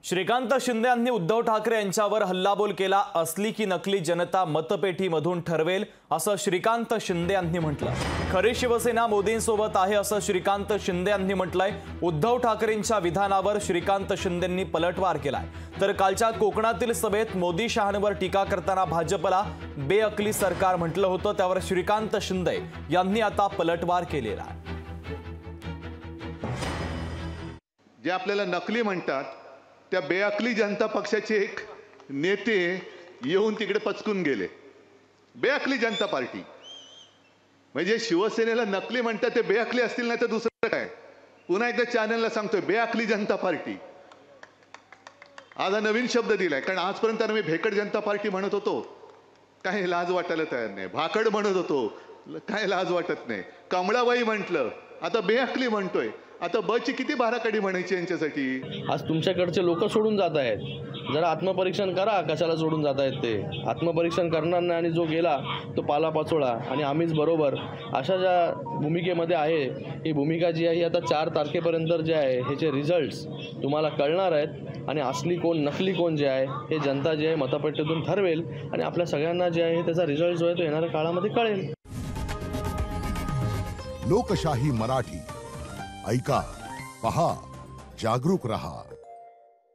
श्रीकांत शिंदे यांनी उद्धव ठाकरे यांच्यावर हल्लाबोल केला। असली की नकली जनता मतपेटीमधून ठरवेल असं श्रीकांत शिंदे यांनी म्हटलं। खरी शिवसेना मोदींसोबत आहे असं श्रीकांत शिंदे यांनी म्हटलंय। उद्धव ठाकरेंच्या विधानावर श्रीकांत शिंदेंनी पलटवार केलाय। तर कालच्या कोकणातील सभेत मोदी शहांवर टीका करताना भाजपला बेअकली सरकार म्हटलं होतं, त्यावर श्रीकांत शिंदे यांनी आता पलटवार केलेला आहे। जे आपल्याला नकली म्हणतात त्या बेअकली जनता पक्षाचे एक नेते येऊन तिकडे पचकून गेले। बेअकली जनता पार्टी म्हणजे शिवसेनेला नकली म्हणतात ते बेअकली असतील, नाही तर दुसरं काय। पुन्हा एकदा चॅनलला सांगतोय, बेअकली जनता पार्टी। आज हा नवीन शब्द दिलाय, कारण आजपर्यंत मी भेकड जनता पार्टी म्हणत होतो, काही लाज वाटायला तयार नाही। भाकड म्हणत होतो, काय लाज वाटत नाही। कमळाबाई म्हटलं, आता बेअकली म्हणतोय। आता बची किती बाराकडी म्हणायची यांच्यासाठी। आज तुमच्याकडचे लोक सोडून जात आहेत, जरा आत्मपरीक्षण करा, कशाला सोडून जात आहेत ते। आत्मपरीक्षण करणार नाही आणि जो गेला तो पालापाचोळा आणि आम्हीच बरोबर, अशा ज्या भूमिकेमध्ये आहे। ही भूमिका जी आहे आता 4 तारखेपर्यंत जे आहे ह्याचे रिझल्ट्स तुम्हाला कळणार आहेत आणि असली कोण नकली कोण जे आहे हे जनता जे आहे मतपेटीतून ठरवेल आणि आपल्या सगळ्यांना जे आहे त्याचा रिझल्ट जो आहे तो येणाऱ्या काळामध्ये कळेल। लोकशाही मराठी ऐका, पहा, जागरूक रहा।